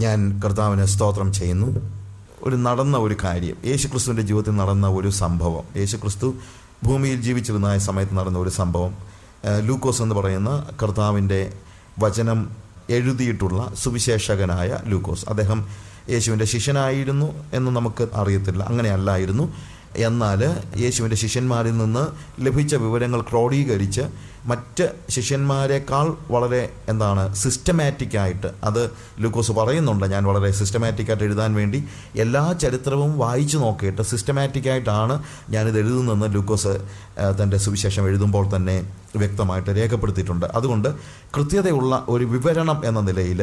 ഞാൻ കർത്താവിനെ സ്തോത്രം ചെയ്യുന്നു. നടന്ന ഒരു കാര്യം, യേശുക്രിസ്തുവിൻ്റെ ജീവിതത്തിൽ നടന്ന ഒരു സംഭവം, യേശുക്രിസ്തു ഭൂമിയിൽ ജീവിച്ചിരുന്ന സമയത്ത് നടന്ന ഒരു സംഭവം. ലൂക്കോസ് എന്ന് പറയുന്ന കർത്താവിൻ്റെ വചനം എഴുതിയിട്ടുള്ള സുവിശേഷകനായ ലൂക്കോസ്, അദ്ദേഹം യേശുവിൻ്റെ ശിഷ്യനായിരുന്നു എന്ന് നമുക്ക് അറിയത്തില്ല, അങ്ങനെയല്ലായിരുന്നു. എന്നാൽ യേശുവിൻ്റെ ശിഷ്യന്മാരിൽ നിന്ന് ലഭിച്ച വിവരങ്ങൾ ക്രോഡീകരിച്ച് മറ്റ് ശിഷ്യന്മാരെക്കാൾ വളരെ സിസ്റ്റമാറ്റിക്കായിട്ട്, അത് ലൂക്കോസ് പറയുന്നുണ്ട്, ഞാൻ വളരെ സിസ്റ്റമാറ്റിക്കായിട്ട് എഴുതാൻ വേണ്ടി എല്ലാ ചരിത്രവും വായിച്ചു നോക്കിയിട്ട് സിസ്റ്റമാറ്റിക്കായിട്ടാണ് ഞാനിത് എഴുതുന്നതെന്ന് ലൂക്കോസ് തൻ്റെ സുവിശേഷം എഴുതുമ്പോൾ തന്നെ വ്യക്തമായിട്ട് രേഖപ്പെടുത്തിയിട്ടുണ്ട്. അതുകൊണ്ട് കൃത്യതയുള്ള ഒരു വിവരണം എന്ന നിലയിൽ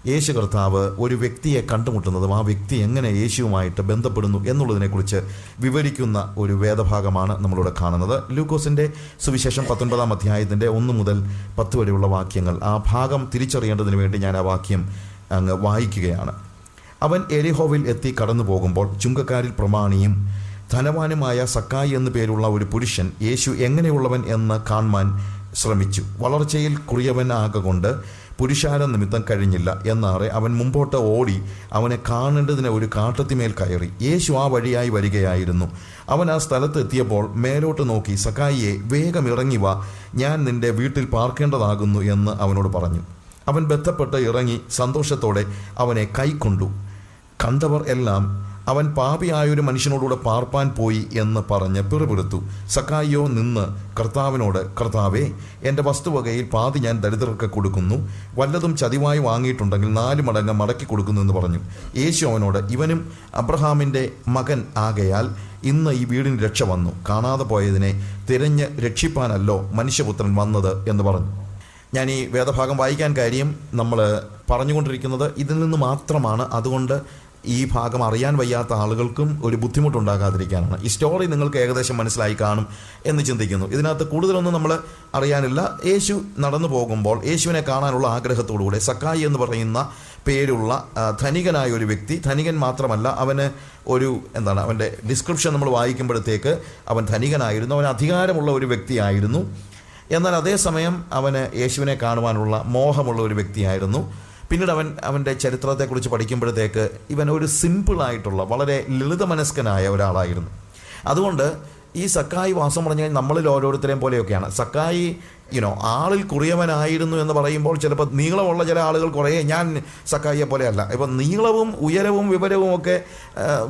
യേശു കർത്താവ് ഒരു വ്യക്തിയെ കണ്ടുമുട്ടുന്നതും ആ വ്യക്തി എങ്ങനെ യേശുവുമായിട്ട് ബന്ധപ്പെടുന്നു എന്നുള്ളതിനെക്കുറിച്ച് വിവരിക്കുന്ന ഒരു വേദഭാഗമാണ് നമ്മളിവിടെ കാണുന്നത്. ലൂക്കോസിൻ്റെ സുവിശേഷം 19-ാം അധ്യായത്തിൻ്റെ 1 മുതൽ 10 വരെയുള്ള വാക്യങ്ങൾ, ആ ഭാഗം തിരിച്ചറിയേണ്ടതിന് വേണ്ടി ഞാൻ ആ വാക്യം അങ്ങ് വായിക്കുകയാണ്. അവൻ എരിഹോവിൽ എത്തി കടന്നു പോകുമ്പോൾ ചുങ്കക്കാരിൽ പ്രമാണിയും ധനവാനുമായ സക്കായി എന്നു പേരുള്ള ഒരു പുരുഷൻ യേശു എങ്ങനെയുള്ളവൻ എന്ന് കാണുവാൻ ശ്രമിച്ചു. വളർച്ചയിൽ കുറിയവനാകൊണ്ട് പുരുഷാരം നിമിത്തം കഴിഞ്ഞില്ല. എന്നാറെ അവൻ മുമ്പോട്ട് ഓടി അവനെ കാണേണ്ടതിന് ഒരു കാട്ടത്തിമേൽ കയറി. യേശു ആ വഴിയായി വരികയായിരുന്നു. അവൻ ആ സ്ഥലത്ത് എത്തിയപ്പോൾ മേലോട്ട് നോക്കി, സക്കായിയെ, വേഗം ഇറങ്ങി വാ, ഞാൻ നിന്റെ വീട്ടിൽ പാർക്കേണ്ടതാകുന്നു എന്ന് അവനോട് പറഞ്ഞു. അവൻ ബന്ധപ്പെട്ട് ഇറങ്ങി സന്തോഷത്തോടെ അവനെ കൈക്കൊണ്ടു. കണ്ടവർ എല്ലാം അവൻ പാപിയായൊരു മനുഷ്യനോടുകൂടെ പാർപ്പാൻ പോയി എന്ന് പറഞ്ഞ് പിറുപിറുത്തു. സക്കായിയോ നിന്ന് കർത്താവിനോട്, കർത്താവേ, എൻ്റെ വസ്തുവകയിൽ പാതി ഞാൻ ദരിദ്രർക്ക് കൊടുക്കുന്നു, വല്ലതും ചതിവായി വാങ്ങിയിട്ടുണ്ടെങ്കിൽ 4 മടങ്ങ് മടക്കി കൊടുക്കുന്നു എന്ന് പറഞ്ഞു. യേശു അവനോട്, ഇവനും അബ്രഹാമിൻ്റെ മകൻ ആകയാൽ ഇന്ന് ഈ വീടിന് രക്ഷ വന്നു, കാണാതെ പോയതിനെ തിരഞ്ഞ് രക്ഷിപ്പാനല്ലോ മനുഷ്യപുത്രൻ വന്നത് എന്ന് പറഞ്ഞു. ഞാൻ ഈ വേദഭാഗം വായിക്കാൻ കാര്യം, നമ്മൾ പറഞ്ഞുകൊണ്ടിരിക്കുന്നത് ഇതിൽ നിന്ന് മാത്രമാണ്. അതുകൊണ്ട് ഈ ഭാഗം അറിയാൻ വയ്യാത്ത ആളുകൾക്കും ഒരു ബുദ്ധിമുട്ടുണ്ടാകാതിരിക്കാനാണ്. ഈ സ്റ്റോറി നിങ്ങൾക്ക് ഏകദേശം മനസ്സിലായി കാണും എന്ന് ചിന്തിക്കുന്നു. ഇതിനകത്ത് കൂടുതലൊന്നും നമ്മൾ അറിയാനില്ല. യേശു നടന്നു പോകുമ്പോൾ യേശുവിനെ കാണാനുള്ള ആഗ്രഹത്തോടുകൂടെ സക്കായി എന്ന് പറയുന്ന പേരുള്ള ധനികനായ ഒരു വ്യക്തി, ധനികൻ മാത്രമല്ല, അവന് അവൻ്റെ ഡിസ്ക്രിപ്ഷൻ നമ്മൾ വായിക്കുമ്പോഴത്തേക്ക് അവൻ ധനികനായിരുന്നു, അവൻ അധികാരമുള്ള ഒരു വ്യക്തിയായിരുന്നു. എന്നാൽ അതേസമയം അവന് യേശുവിനെ കാണുവാനുള്ള മോഹമുള്ള ഒരു വ്യക്തിയായിരുന്നു. പിന്നീട് അവൻ്റെ ചരിത്രത്തെക്കുറിച്ച് പഠിക്കുമ്പോഴത്തേക്ക് ഇവൻ ഒരു സിമ്പിളായിട്ടുള്ള വളരെ ലളിതമനസ്കനായ ഒരാളായിരുന്നു. അതുകൊണ്ട് ഈ സക്കായി വാസം പറഞ്ഞു കഴിഞ്ഞാൽ നമ്മളിൽ ഓരോരുത്തരെയും പോലെയൊക്കെയാണ്. സക്കായി ആളിൽ കുറിയവനായിരുന്നു എന്ന് പറയുമ്പോൾ ചിലപ്പോൾ നീളമുള്ള ചില ആളുകൾ കുറേ, ഞാൻ സക്കായിയെ പോലെയല്ല. ഇപ്പം നീളവും ഉയരവും വിവരവും ഒക്കെ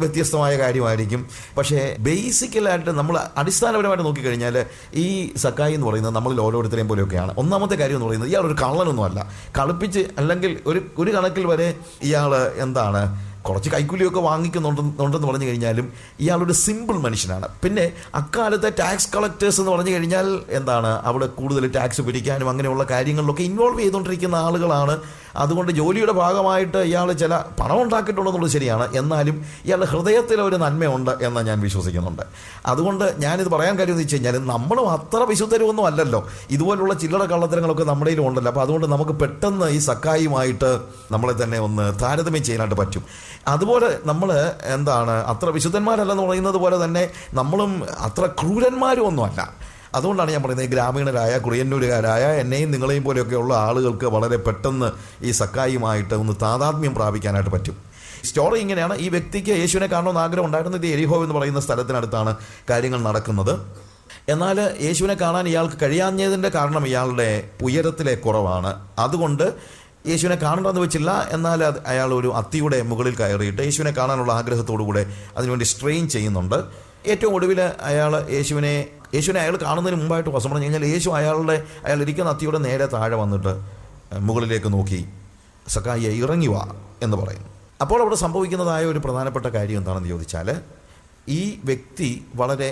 വ്യത്യസ്തമായ കാര്യമായിരിക്കും. പക്ഷേ ബേസിക്കലായിട്ട് നമ്മൾ അടിസ്ഥാനപരമായിട്ട് നോക്കിക്കഴിഞ്ഞാൽ ഈ സക്കായി എന്ന് പറയുന്നത് നമ്മളിൽ ഓരോരുത്തരെയും പോലെയൊക്കെയാണ്. ഒന്നാമത്തെ കാര്യം എന്ന് പറയുന്നത്, ഇയാളൊരു കള്ളനൊന്നുമല്ല. കളിപ്പിച്ച് അല്ലെങ്കിൽ ഒരു കണക്കിൽ വരെ ഇയാൾ കുറച്ച് കൈക്കൂലിയൊക്കെ വാങ്ങിക്കുന്നുണ്ടെന്ന് പറഞ്ഞു കഴിഞ്ഞാലും ഇയാളൊരു സിമ്പിൾ മനുഷ്യനാണ്. പിന്നെ അക്കാലത്തെ ടാക്സ് കളക്ടേഴ്സ് എന്ന് പറഞ്ഞു കഴിഞ്ഞാൽ അവിടെ കൂടുതൽ ടാക്സ് പിരിക്കാനും അങ്ങനെയുള്ള കാര്യങ്ങളിലൊക്കെ ഇൻവോൾവ് ചെയ്തുകൊണ്ടിരിക്കുന്ന ആളുകളാണ്. അതുകൊണ്ട് ജോലിയുടെ ഭാഗമായിട്ട് ഇയാൾ ചില പണം ഉണ്ടാക്കിയിട്ടുണ്ടെന്നുള്ളത് ശരിയാണ്. എന്നാലും ഇയാളുടെ ഹൃദയത്തിൽ ഒരു നന്മയുണ്ട് എന്ന് ഞാൻ വിശ്വസിക്കുന്നുണ്ട്. അതുകൊണ്ട് ഞാനിത് പറയാൻ കാര്യം എന്ന് വെച്ച് കഴിഞ്ഞാൽ, നമ്മളും അത്ര വിശുദ്ധരൊന്നും അല്ലല്ലോ. ഇതുപോലുള്ള ചില്ലറ കള്ളത്തരങ്ങളൊക്കെ നമ്മുടെ കയ്യിലും ഉണ്ടല്ലോ. അപ്പോൾ അതുകൊണ്ട് നമുക്ക് പെട്ടെന്ന് ഈ സക്കായിയുമായിട്ട് നമ്മളെ തന്നെ ഒന്ന് താരതമ്യം ചെയ്യാനായിട്ട് പറ്റും. അതുപോലെ നമ്മൾ അത്ര വിശുദ്ധന്മാരല്ലെന്ന് പറയുന്നത് പോലെ തന്നെ നമ്മളും അത്ര ക്രൂരന്മാരും ഒന്നുമല്ല. അതുകൊണ്ടാണ് ഞാൻ പറയുന്നത്, ഗ്രാമീണരായ കുറിയന്നൂരുകാരായ എന്നെയും നിങ്ങളെയും പോലെയൊക്കെയുള്ള ആളുകൾക്ക് വളരെ പെട്ടെന്ന് ഈ സക്കായിയുമായിട്ട് ഒന്ന് താതാത്മ്യം പ്രാപിക്കാനായിട്ട് പറ്റും. സ്റ്റോറി ഇങ്ങനെയാണ്. ഈ വ്യക്തിക്ക് യേശുവിനെ കാണണമെന്ന് ആഗ്രഹം ഉണ്ടായിരുന്നത് എരിഹോ എന്ന് പറയുന്ന സ്ഥലത്തിനടുത്താണ് കാര്യങ്ങൾ നടക്കുന്നത്. എന്നാൽ യേശുവിനെ കാണാൻ ഇയാൾക്ക് കഴിയാഞ്ഞതിൻ്റെ കാരണം ഇയാളുടെ ഉയരത്തിലെ കുറവാണ്. അതുകൊണ്ട് യേശുവിനെ കാണണമെന്ന് വെച്ചില്ല. എന്നാൽ അയാൾ ഒരു അത്തിയുടെ മുകളിൽ കയറിയിട്ട് യേശുവിനെ കാണാനുള്ള ആഗ്രഹത്തോടുകൂടെ അതിനുവേണ്ടി സ്ട്രെയിൻ ചെയ്യുന്നുണ്ട്. ഏറ്റവും ഒടുവിൽ യേശുവിനെ അയാൾ കാണുന്നതിന് മുമ്പായിട്ട് വസം പറഞ്ഞു കഴിഞ്ഞാൽ അയാൾ ഇരിക്കുന്ന അത്തിയുടെ നേരെ താഴെ വന്നിട്ട് മുകളിലേക്ക് നോക്കി, സക്കായിയെ, ഇറങ്ങി വാ എന്ന് പറയുന്നു. അപ്പോൾ അവിടെ സംഭവിക്കുന്നതായ ഒരു പ്രധാനപ്പെട്ട കാര്യം എന്താണെന്ന് ചോദിച്ചാൽ, ഈ വ്യക്തി വളരെ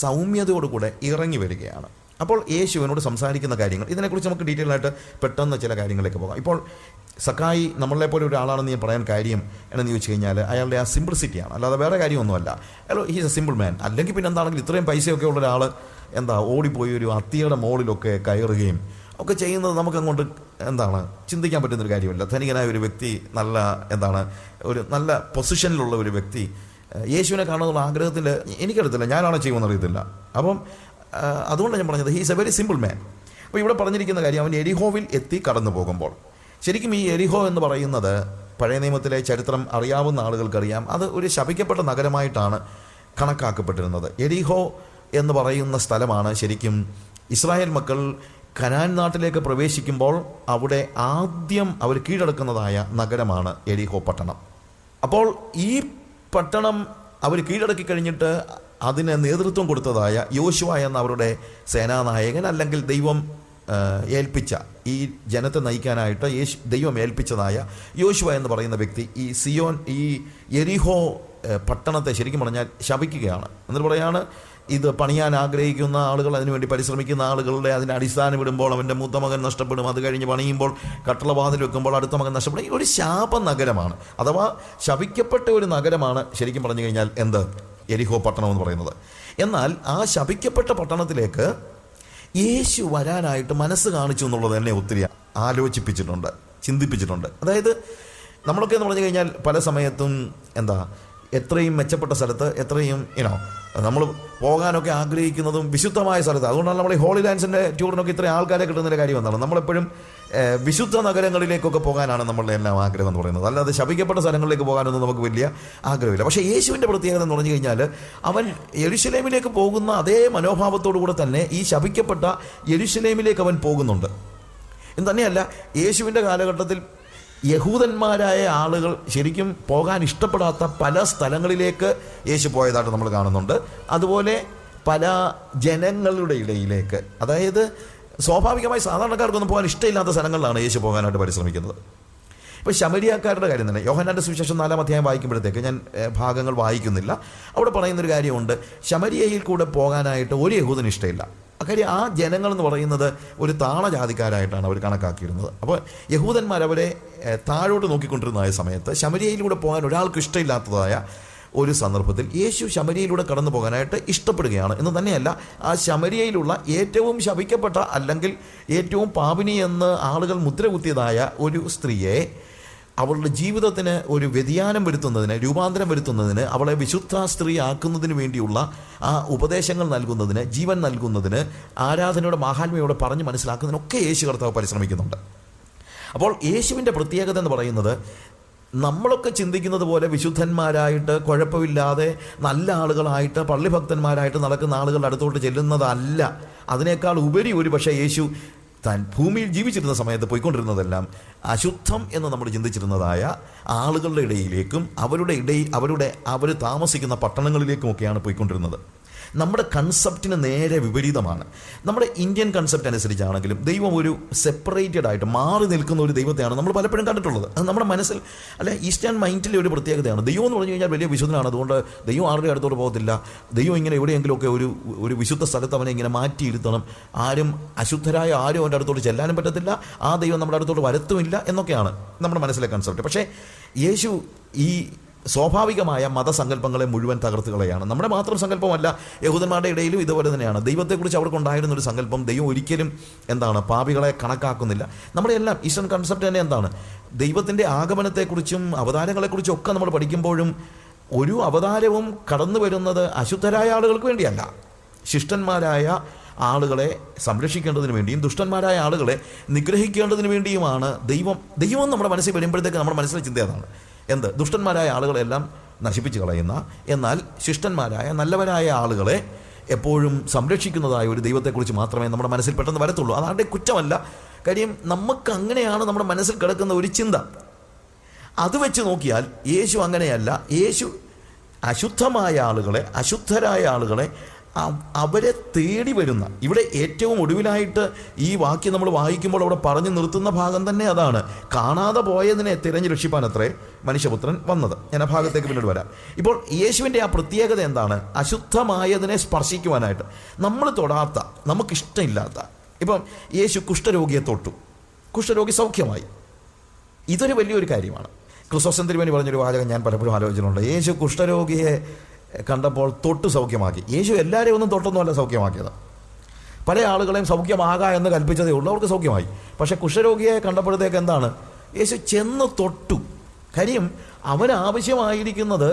സൗമ്യതയോടുകൂടെ ഇറങ്ങി വരികയാണ്. അപ്പോൾ യേശുവിനോട് സംസാരിക്കുന്ന കാര്യങ്ങൾ, ഇതിനെക്കുറിച്ച് നമുക്ക് ഡീറ്റെയിൽ ആയിട്ട് പെട്ടെന്ന് ചില കാര്യങ്ങളിലേക്ക് പോകാം. ഇപ്പോൾ സക്കായി നമ്മളെ പോലെ ഒരാളാണെന്ന് ഞാൻ പറയാൻ കാര്യം എന്നു ചോദിച്ചു കഴിഞ്ഞാൽ അയാളുടെ ആ സിംപ്ലിസിറ്റിയാണ്, അല്ലാതെ വേറെ കാര്യമൊന്നുമല്ല. ഹീസ് എ സിമ്പിൾ മാൻ. അല്ലെങ്കിൽ പിന്നെ എന്താണെങ്കിൽ ഇത്രയും പൈസയൊക്കെ ഉള്ള ഒരാൾ ഓടിപ്പോയി ഒരു അത്തിയുടെ മുകളിലൊക്കെ കയറുകയും ഒക്കെ ചെയ്യുന്നത് നമുക്കങ്ങോട്ട് ചിന്തിക്കാൻ പറ്റുന്നൊരു കാര്യമല്ല. ധനികനായ ഒരു വ്യക്തി, ഒരു നല്ല പൊസിഷനിലുള്ള ഒരു വ്യക്തി യേശുവിനെ കാണുന്നുള്ള ആഗ്രഹത്തിൽ എനിക്കറിയത്തില്ല, ഞാനാണ് ചെയ്യുമെന്ന് അറിയത്തില്ല. അപ്പം അതുകൊണ്ട് ഞാൻ പറഞ്ഞത് ഹീസ് എ വെരി സിമ്പിൾ മാൻ. അപ്പോൾ ഇവിടെ പറഞ്ഞിരിക്കുന്ന കാര്യം, അവൻ എരിഹോവിൽ എത്തി കടന്നു പോകുമ്പോൾ, ശരിക്കും ഈ എരിഹോ എന്ന് പറയുന്നത് പഴയ നിയമത്തിലെ ചരിത്രം അറിയാവുന്ന ആളുകൾക്കറിയാം, അത് ഒരു ശപിക്കപ്പെട്ട നഗരമായിട്ടാണ് കണക്കാക്കപ്പെട്ടിരുന്നത്. എരിഹോ എന്ന് പറയുന്ന സ്ഥലമാണ് ശരിക്കും ഇസ്രായേൽ മക്കൾ കനാൻ നാട്ടിലേക്ക് പ്രവേശിക്കുമ്പോൾ അവിടെ ആദ്യം അവർ കീഴടക്കുന്നതായ നഗരമാണ് എരിഹോ പട്ടണം. അപ്പോൾ ഈ പട്ടണം അവർ കീഴടക്കി കഴിഞ്ഞിട്ട് അതിന് നേതൃത്വം കൊടുത്തതായ യോശുവ എന്ന അവരുടെ സേനാനായകൻ, അല്ലെങ്കിൽ ദൈവം ഏൽപ്പിച്ച ഈ ജനത്തെ നയിക്കാനായിട്ട് ദൈവം ഏൽപ്പിച്ചതായ യോശുവ എന്ന് പറയുന്ന വ്യക്തി ഈ എരിഹോ പട്ടണത്തെ ശരിക്കും പറഞ്ഞാൽ ശപിക്കുകയാണ്. എന്നിട്ട് പറയാണ്, ഇത് പണിയാൻ ആഗ്രഹിക്കുന്ന ആളുകൾ, അതിനുവേണ്ടി പരിശ്രമിക്കുന്ന ആളുകളുടെ അതിൻ്റെ അടിസ്ഥാനം ഇടുമ്പോൾ അവൻ്റെ മൂത്ത മകൻ നഷ്ടപ്പെടും, അത് കഴിഞ്ഞ് പണിയുമ്പോൾ കട്ടളവാതിൽ വെക്കുമ്പോൾ അടുത്ത മകൻ നഷ്ടപ്പെടും. ഈ ഒരു ശാപ നഗരമാണ്, അഥവാ ശപിക്കപ്പെട്ട ഒരു നഗരമാണ് ശരിക്കും പറഞ്ഞു കഴിഞ്ഞാൽ എരിഹോ പട്ടണം എന്ന് പറയുന്നത്. എന്നാൽ ആ ശപിക്കപ്പെട്ട പട്ടണത്തിലേക്ക് യേശു വരാനായിട്ട് മനസ്സ് കാണിച്ചു എന്നുള്ളത് എന്നെ ഒത്തിരി ആലോചിപ്പിച്ചിട്ടുണ്ട്, ചിന്തിപ്പിച്ചിട്ടുണ്ട്. അതായത് നമ്മളൊക്കെ എന്ന് പറഞ്ഞു കഴിഞ്ഞാൽ പല സമയത്തും എത്രയും മെച്ചപ്പെട്ട സ്ഥലത്ത്, എത്രയും നമ്മൾ പോകാനൊക്കെ ആഗ്രഹിക്കുന്നതും വിശുദ്ധമായ സ്ഥലത്ത്. അതുകൊണ്ടാണ് നമ്മൾ ഈ ഹോളി ലാൻഡ്സിൻ്റെ ടൂറിനൊക്കെ ഇത്രയും ആൾക്കാരെ കിട്ടുന്നതിൻ്റെ കാര്യം എന്താണ്? നമ്മളെപ്പോഴും വിശുദ്ധ നഗരങ്ങളിലേക്കൊക്കെ പോകാനാണ് നമ്മളുടെ എല്ലാം ആഗ്രഹം എന്ന് പറയുന്നത്. അല്ലാതെ ശപിക്കപ്പെട്ട സ്ഥലങ്ങളിലേക്ക് പോകാനൊന്നും നമുക്ക് വലിയ ആഗ്രഹമില്ല. പക്ഷേ യേശുവിൻ്റെ പ്രത്യേകത എന്ന് പറഞ്ഞു കഴിഞ്ഞാൽ അവൻ യെരുശലേമിലേക്ക് പോകുന്ന അതേ മനോഭാവത്തോടു കൂടെ തന്നെ ഈ ശപിക്കപ്പെട്ട യെരുശലേമിലേക്ക് അവൻ പോകുന്നുണ്ട്. എന്ന് തന്നെയല്ല, യേശുവിൻ്റെ കാലഘട്ടത്തിൽ യഹൂദന്മാരായ ആളുകൾ ശരിക്കും പോകാൻ ഇഷ്ടപ്പെടാത്ത പല സ്ഥലങ്ങളിലേക്ക് യേശു പോയതായിട്ട് നമ്മൾ കാണുന്നുണ്ട്. അതുപോലെ പല ജനങ്ങളുടെ ഇടയിലേക്ക്, അതായത് സ്വാഭാവികമായി സാധാരണക്കാർക്കൊന്നും പോകാൻ ഇഷ്ടമില്ലാത്ത സ്ഥലങ്ങളിലാണ് യേശു പോകാനായിട്ട് പരിശ്രമിക്കുന്നത്. ഇപ്പോൾ ശമരിയാക്കാരുടെ കാര്യം തന്നെ യോഹന്നാൻ്റെ സുവിശേഷം 4-ാം അധ്യായം വായിക്കുമ്പോഴത്തേക്ക്, ഞാൻ ഭാഗങ്ങൾ വായിക്കുന്നില്ല, അവിടെ പറയുന്നൊരു കാര്യമുണ്ട്, ശമരിയയിൽ കൂടെ പോകാനായിട്ട് ഒരു യഹൂദന് ഇഷ്ടമില്ല. കാര്യം ആ ജനങ്ങൾ എന്ന് പറയുന്നത് ഒരു താണജാതിക്കാരായിട്ടാണ് അവർ കണക്കാക്കിയിരുന്നത്. അപ്പോൾ യഹൂദന്മാർ അവരെ താഴോട്ട് നോക്കിക്കൊണ്ടിരുന്നതായ സമയത്ത് ശമരിയയിലൂടെ പോകാൻ ഒരാൾക്ക് ഇഷ്ടമില്ലാത്തതായ ഒരു സന്ദർഭത്തിൽ യേശു ശമരിയയിലൂടെ കടന്നു പോകാനായിട്ട് ഇഷ്ടപ്പെടുകയാണ്. എന്ന് തന്നെയല്ല, ആ ശമരിയയിലുള്ള ഏറ്റവും ശപിക്കപ്പെട്ട, അല്ലെങ്കിൽ ഏറ്റവും പാപിനി എന്ന് ആളുകൾ മുദ്ര കുത്തിയതായ ഒരു സ്ത്രീയെ അവളുടെ ജീവിതത്തിന് ഒരു വ്യതിയാനം വരുത്തുന്നതിന്, രൂപാന്തരം വരുത്തുന്നതിന്, അവളെ വിശുദ്ധ സ്ത്രീ ആക്കുന്നതിന് വേണ്ടിയുള്ള ആ ഉപദേശങ്ങൾ നൽകുന്നതിന്, ജീവൻ നൽകുന്നതിന്, ആരാധനയുടെ മാഹാത്മ്യയോടെ പറഞ്ഞ് മനസ്സിലാക്കുന്നതിനൊക്കെ യേശു കർത്താവ് പരിശ്രമിക്കുന്നുണ്ട്. അപ്പോൾ യേശുവിൻ്റെ പ്രത്യേകത എന്ന് പറയുന്നത്, നമ്മളൊക്കെ ചിന്തിക്കുന്നത് പോലെ വിശുദ്ധന്മാരായിട്ട് കുഴപ്പമില്ലാതെ നല്ല ആളുകളായിട്ട് പള്ളിഭക്തന്മാരായിട്ട് നടക്കുന്ന ആളുകളുടെ അടുത്തോട്ട് ചെല്ലുന്നതല്ല. അതിനേക്കാൾ ഉപരി ഒരു പക്ഷേ യേശു താൻ ഭൂമിയിൽ ജീവിച്ചിരുന്ന സമയത്ത് പോയിക്കൊണ്ടിരുന്നതെല്ലാം അശുദ്ധം എന്ന് നമ്മൾ ചിന്തിച്ചിരുന്നതായ ആളുകളുടെ ഇടയിലേക്കും അവർ താമസിക്കുന്ന പട്ടണങ്ങളിലേക്കുമൊക്കെയാണ് പോയിക്കൊണ്ടിരുന്നത്. നമ്മുടെ കൺസെപ്റ്റിന് നേരെ വിപരീതമാണ്. നമ്മുടെ ഇന്ത്യൻ കൺസെപ്റ്റ് അനുസരിച്ചാണെങ്കിലും ദൈവം ഒരു സെപ്പറേറ്റഡ് ആയിട്ട് മാറി നിൽക്കുന്ന ഒരു ദൈവത്തെയാണ് നമ്മൾ പലപ്പോഴും കണ്ടിട്ടുള്ളത്. അത് നമ്മുടെ മനസ്സിൽ, അല്ലെ, ഈസ്റ്റേൺ മൈൻഡിലെ ഒരു പ്രത്യേകതയാണ്. ദൈവം എന്ന് പറഞ്ഞു കഴിഞ്ഞാൽ വലിയ വിശുദ്ധനാണ്, അതുകൊണ്ട് ദൈവം ആരുടെ അടുത്തോട്ട് പോകത്തില്ല. ദൈവം ഇങ്ങനെ എവിടെയെങ്കിലുമൊക്കെ ഒരു വിശുദ്ധ സ്ഥലത്ത് അവനെ ഇങ്ങനെ മാറ്റിയിരുത്തണം, അശുദ്ധരായ ആരും അവൻ്റെ അടുത്തോട്ട് ചെല്ലാനും പറ്റത്തില്ല, ആ ദൈവം നമ്മുടെ അടുത്തോട്ട് വരത്തുമില്ല എന്നൊക്കെയാണ് നമ്മുടെ മനസ്സിലെ കൺസെപ്റ്റ്. പക്ഷേ യേശു ഈ സ്വാഭാവികമായ മതസങ്കല്പങ്ങളെ മുഴുവൻ തകർത്ത് കളയാണ്. നമ്മുടെ മാത്രം സങ്കല്പമല്ല, യഹൂദന്മാരുടെ ഇടയിലും ഇതുപോലെ തന്നെയാണ്. ദൈവത്തെക്കുറിച്ച് അവർക്കുണ്ടായിരുന്നൊരു സങ്കല്പം, ദൈവം ഒരിക്കലും പാപികളെ കണക്കാക്കുന്നില്ല. നമ്മുടെ എല്ലാം ഈസ്റ്റേൺ കൺസെപ്റ്റ് തന്നെ ദൈവത്തിൻ്റെ ആഗമനത്തെക്കുറിച്ചും അവതാരങ്ങളെക്കുറിച്ചും ഒക്കെ നമ്മൾ പഠിക്കുമ്പോഴും ഒരു അവതാരവും കടന്നു വരുന്നത് അശുദ്ധരായ ആളുകൾക്ക് വേണ്ടിയല്ല, ശിഷ്ടന്മാരായ ആളുകളെ സംരക്ഷിക്കേണ്ടതിന് വേണ്ടിയും ദുഷ്ടന്മാരായ ആളുകളെ നിഗ്രഹിക്കേണ്ടതിന് വേണ്ടിയുമാണ് ദൈവം നമ്മുടെ മനസ്സിൽ വരുമ്പോഴത്തേക്ക് നമ്മുടെ മനസ്സിലെ ചിന്ത അതാണ്. ദുഷ്ടന്മാരായ ആളുകളെല്ലാം നശിപ്പിച്ച് കളയുന്ന, എന്നാൽ ശിഷ്ടന്മാരായ നല്ലവരായ ആളുകളെ എപ്പോഴും സംരക്ഷിക്കുന്നതായ ഒരു ദൈവത്തെക്കുറിച്ച് മാത്രമേ നമ്മുടെ മനസ്സിൽ പെട്ടെന്ന് വരത്തുള്ളൂ. അതാരുടെ കുറ്റമല്ല, കാര്യം നമുക്ക് അങ്ങനെയാണ് നമ്മുടെ മനസ്സിൽ കിടക്കുന്ന ഒരു ചിന്ത. അത് വെച്ച് നോക്കിയാൽ യേശു അങ്ങനെയല്ല. യേശു അശുദ്ധമായ ആളുകളെ, അശുദ്ധരായ ആളുകളെ അവരെ തേടി വരുന്ന, ഇവിടെ ഏറ്റവും ഒടുവിലായിട്ട് ഈ വാക്യം നമ്മൾ വായിക്കുമ്പോൾ അവിടെ പറഞ്ഞു നിർത്തുന്ന ഭാഗം തന്നെ അതാണ്. കാണാതെ പോയതിനെ തിരഞ്ഞു രക്ഷിപ്പാൻ അത്രേ മനുഷ്യപുത്രൻ വന്നത്. ഞാൻ ആ ഭാഗത്തേക്ക് പിന്നീട് വരാം. ഇപ്പോൾ യേശുവിൻ്റെ ആ പ്രത്യേകത എന്താണ്? അശുദ്ധമായതിനെ സ്പർശിക്കുവാനായിട്ട്, നമ്മൾ തൊടാത്ത, നമുക്കിഷ്ടമില്ലാത്ത. ഇപ്പം യേശു കുഷ്ഠരോഗിയെ തൊട്ടു, കുഷ്ഠരോഗി സൗഖ്യമായി. ഇതൊരു വലിയൊരു കാര്യമാണ്. ക്രിസ്തോസ്റ്റൻ തിരുമേനി പറഞ്ഞൊരു വാചകം ഞാൻ പലപ്പോഴും ആലോചിച്ചിട്ടുണ്ട്. യേശു കുഷ്ഠരോഗിയെ കണ്ടപ്പോൾ തൊട്ട് സൗഖ്യമാക്കി. യേശു എല്ലാവരെയും ഒന്നും തൊട്ടൊന്നുമല്ല സൗഖ്യമാക്കിയത്. പല ആളുകളെയും സൗഖ്യമാകാ എന്ന് കൽപ്പിച്ചതേ ഉള്ളൂ, അവർക്ക് സൗഖ്യമായി. പക്ഷേ കുഷ്ഠരോഗിയെ കണ്ടപ്പോഴത്തേക്ക് യേശു ചെന്ന് തൊട്ടു. കാര്യം അവന് ആവശ്യമായിരിക്കുന്നത്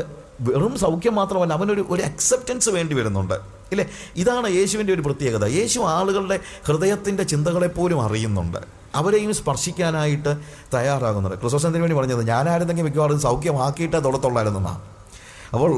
വെറും സൗഖ്യം മാത്രമല്ല, അവനൊരു അക്സെപ്റ്റൻസ് വേണ്ടി വരുന്നുണ്ട്, ഇല്ലേ? ഇതാണ് യേശുവിൻ്റെ ഒരു പ്രത്യേകത. യേശു ആളുകളുടെ ഹൃദയത്തിൻ്റെ ചിന്തകളെപ്പോലും അറിയുന്നുണ്ട്. അവരെയും സ്പർശിക്കാനായിട്ട് തയ്യാറാകുന്നത്. ക്രിസ്തോസിന് വേണ്ടി പറഞ്ഞത്, ഞാനായിരുന്നെങ്കിൽ മിക്കവാറും സൗഖ്യമാക്കിയിട്ടേ തൊടത്തുള്ളായിരുന്നെന്നാണ്. അപ്പോൾ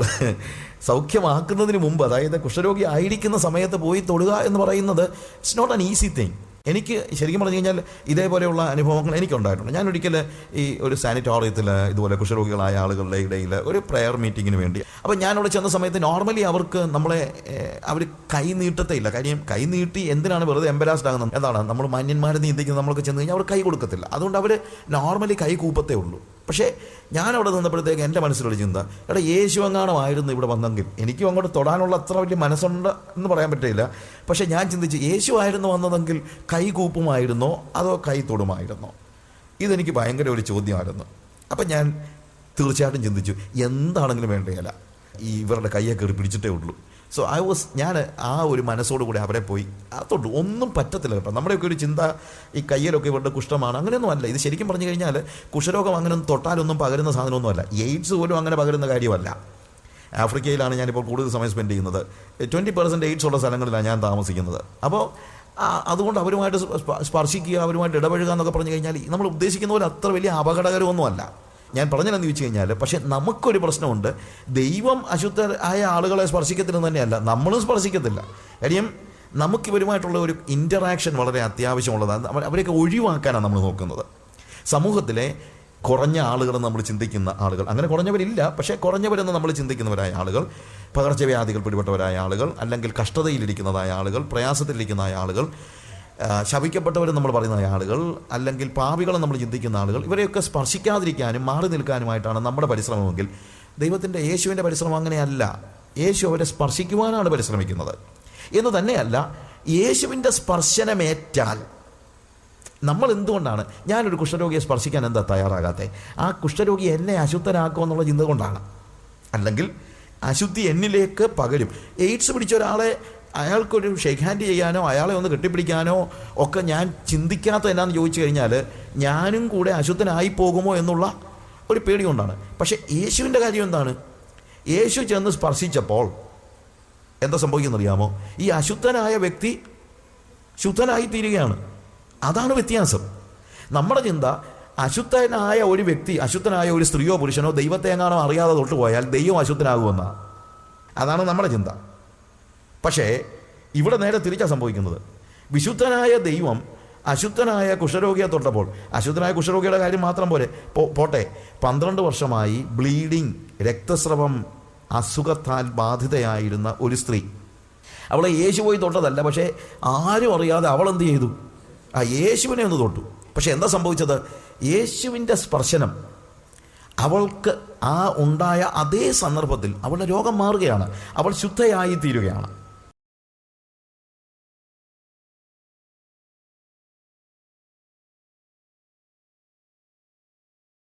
സൗഖ്യമാക്കുന്നതിന് മുമ്പ്, അതായത് കുഷ്ഠരോഗി ആയിരിക്കുന്ന സമയത്ത് പോയി തൊടുക എന്ന് പറയുന്നത് it's not an easy thing. എനിക്ക് ശരിക്കും പറഞ്ഞു കഴിഞ്ഞാൽ ഇതേപോലെയുള്ള അനുഭവങ്ങൾ എനിക്കുണ്ടായിട്ടുണ്ട്. ഞാനൊരിക്കൽ ഈ ഒരു സാനിറ്റോറിയത്തിൽ ഇതുപോലെ കുഷ്ഠരോഗികളായ ആളുകളുടെ ഇടയിൽ ഒരു പ്രെയർ മീറ്റിങ്ങിന് വേണ്ടി, അപ്പോൾ ഞാനവിടെ ചെന്ന സമയത്ത് നോർമലി അവർക്ക് അവർ കൈ നീട്ടത്തേയില്ല. കാര്യം കൈ നീട്ടി എന്തിനാണ് വെറുതെ എംബരാസ്ഡ് ആകുന്നത്? എന്താണ്, നമ്മൾ മാന്യന്മാരെ നീന്തിക്കുന്നത്, നമ്മൾക്ക് ചെന്ന് കഴിഞ്ഞാൽ അവർ കൈ കൊടുക്കത്തില്ല. അതുകൊണ്ട് അവർ നോർമലി കൈ കൂപ്പത്തേ ഉള്ളൂ. പക്ഷേ ഞാനവിടെ നിന്നപ്പോഴത്തേക്ക് എൻ്റെ മനസ്സിലൊരു ചിന്ത, എടാ യേശു എങ്ങാണമായിരുന്നു ഇവിടെ വന്നെങ്കിൽ, എനിക്കും അങ്ങോട്ട് തൊടാനുള്ള അത്ര വലിയ മനസ്സുണ്ട് എന്ന് പറയാൻ പറ്റില്ല. പക്ഷേ ഞാൻ ചിന്തിച്ചു, യേശു ആയിരുന്നു വന്നതെങ്കിൽ കൈ കൂപ്പുമായിരുന്നോ അതോ കൈ തൊടുമായിരുന്നോ? ഇതെനിക്ക് ഭയങ്കര ഒരു ചോദ്യമായിരുന്നു. അപ്പം ഞാൻ തീർച്ചയായിട്ടും ചിന്തിച്ചു, എന്താണെങ്കിലും വേണ്ടയല്ല, ഇവരുടെ കയ്യെ കയറി പിടിച്ചിട്ടേ ഉള്ളൂ. സോ ഞാൻ ആ ഒരു മനസ്സോടുകൂടി അവരെ പോയി തൊട്ടു. ഒന്നും പറ്റത്തില്ല കേട്ടോ. നമ്മുടെയൊക്കെ ഒരു ചിന്ത ഈ കയ്യിലൊക്കെ ഇവരുടെ കുഷ്ഠമാണ്, അങ്ങനെയൊന്നും അല്ല. ഇത് ശരിക്കും പറഞ്ഞു കഴിഞ്ഞാൽ കുഷ്ഠരോഗം അങ്ങനെ തൊട്ടാലൊന്നും പകരുന്ന സാധനമൊന്നുമല്ല. എയ്ഡ്സ് പോലും അങ്ങനെ പകരുന്ന കാര്യമല്ല. ആഫ്രിക്കയിലാണ് ഞാനിപ്പോൾ കൂടുതൽ സമയം സ്പെൻഡ് ചെയ്യുന്നത്. 20% എയ്ഡ്സ് ഉള്ള സ്ഥലങ്ങളിലാണ് ഞാൻ താമസിക്കുന്നത്. അപ്പോൾ അതുകൊണ്ട് അവരുമായിട്ട് സ്പർശിക്കുക, അവരുമായിട്ട് ഇടപഴകുക എന്നൊക്കെ പറഞ്ഞു കഴിഞ്ഞാൽ നമ്മൾ ഉദ്ദേശിക്കുന്ന പോലെ അത്ര വലിയ അപകടകരമൊന്നുമല്ല. ഞാൻ പറഞ്ഞതെന്ന് ചോദിച്ചു കഴിഞ്ഞാൽ, പക്ഷേ നമുക്കൊരു പ്രശ്നമുണ്ട്. ദൈവം അശുദ്ധരായ ആളുകളെ സ്പർശിക്കത്തില്ലെന്ന് തന്നെയല്ല, നമ്മളും സ്പർശിക്കത്തില്ല. കാര്യം നമുക്കിവരുമായിട്ടുള്ള ഒരു ഇൻ്ററാക്ഷൻ വളരെ അത്യാവശ്യമുള്ളതാണ്. അവരെയൊക്കെ ഒഴിവാക്കാനാണ് നമ്മൾ നോക്കുന്നത്. സമൂഹത്തിലെ കുറഞ്ഞ ആളുകൾ നമ്മൾ ചിന്തിക്കുന്ന ആളുകൾ, അങ്ങനെ കുറഞ്ഞവരില്ല, പക്ഷേ കുറഞ്ഞവരെന്ന് നമ്മൾ ചിന്തിക്കുന്നവരായ ആളുകൾ, പകർച്ചവ്യാധികൾ പിടിപെട്ടവരായ ആളുകൾ, അല്ലെങ്കിൽ കഷ്ടതയിലിരിക്കുന്നതായ ആളുകൾ, പ്രയാസത്തിലിരിക്കുന്നതായ ആളുകൾ, ശപിക്കപ്പെട്ടവരെന്ന് നമ്മൾ പറയുന്ന ആളുകൾ, അല്ലെങ്കിൽ പാപികളെ നമ്മൾ ചിന്തിക്കുന്ന ആളുകൾ, ഇവരെയൊക്കെ സ്പർശിക്കാതിരിക്കാനും മാറി നിൽക്കാനുമായിട്ടാണ് നമ്മുടെ പരിശ്രമമെങ്കിൽ, യേശുവിൻ്റെ പരിശ്രമം അങ്ങനെയല്ല. യേശു അവരെ സ്പർശിക്കുവാനാണ് പരിശ്രമിക്കുന്നത്. എന്ന് തന്നെയല്ല, യേശുവിൻ്റെ സ്പർശനമേറ്റാൽ നമ്മൾ എന്തുകൊണ്ടാണ്, ഞാനൊരു കുഷ്ഠരോഗിയെ സ്പർശിക്കാൻ എന്താ തയ്യാറാകാത്തത്? ആ കുഷ്ഠരോഗി എന്നെ അശുദ്ധനാക്കുമെന്നുള്ള ചിന്ത കൊണ്ടാണ്. അല്ലെങ്കിൽ അശുദ്ധി എന്നിലേക്ക് പകരും. എയ്ഡ്സ് പിടിച്ച ഒരാളെ അയാൾക്കൊരു ഷേക്ക് ഹാൻഡ് ചെയ്യാനോ അയാളെ ഒന്ന് കെട്ടിപ്പിടിക്കാനോ ഒക്കെ ഞാൻ ചിന്തിക്കാത്ത എന്നാന്ന് ചോദിച്ചു കഴിഞ്ഞാൽ, ഞാനും കൂടെ അശുദ്ധനായി പോകുമോ എന്നുള്ള ഒരു പേടി കൊണ്ടാണ്. പക്ഷേ യേശുവിൻ്റെ കാര്യം എന്താണ്? യേശു ചെന്ന് സ്പർശിച്ചപ്പോൾ എന്താ സംഭവിക്കുന്നറിയാമോ? ഈ അശുദ്ധനായ വ്യക്തി ശുദ്ധനായി തീരുകയാണ്. അതാണ് വ്യത്യാസം. നമ്മുടെ ചിന്ത, അശുദ്ധനായ ഒരു വ്യക്തി, അശുദ്ധനായ ഒരു സ്ത്രീയോ പുരുഷനോ ദൈവത്തെ എങ്ങാനോ അറിയാതെ തൊട്ടുപോയാൽ ദൈവം അശുദ്ധനാകുമെന്നാണ്. അതാണ് നമ്മുടെ ചിന്ത. പക്ഷേ ഇവിടെ നേരെ തിരിച്ചാണ് സംഭവിക്കുന്നത്. വിശുദ്ധനായ ദൈവം അശുദ്ധനായ കുഷ്ഠരോഗിയെ തൊട്ടപ്പോൾ, അശുദ്ധനായ കുഷ്ഠരോഗിയുടെ കാര്യം മാത്രം പോട്ടെ, 12 വർഷമായി ബ്ലീഡിങ്, രക്തസ്രവം അസുഖത്താൽ ബാധിതയായിരുന്ന ഒരു സ്ത്രീ, അവളെ യേശു പോയി തൊട്ടതല്ല, പക്ഷേ ആരും അറിയാതെ അവൾ എന്ത് ചെയ്തു? യേശുവിനെ ഒന്ന് തൊട്ടു. പക്ഷെ എന്താ സംഭവിച്ചത്? യേശുവിൻ്റെ സ്പർശനം അവൾക്ക് ഉണ്ടായ അതേ സന്ദർഭത്തിൽ അവളുടെ രോഗം മാറുകയാണ്, അവൾ ശുദ്ധയായി തീരുകയാണ്.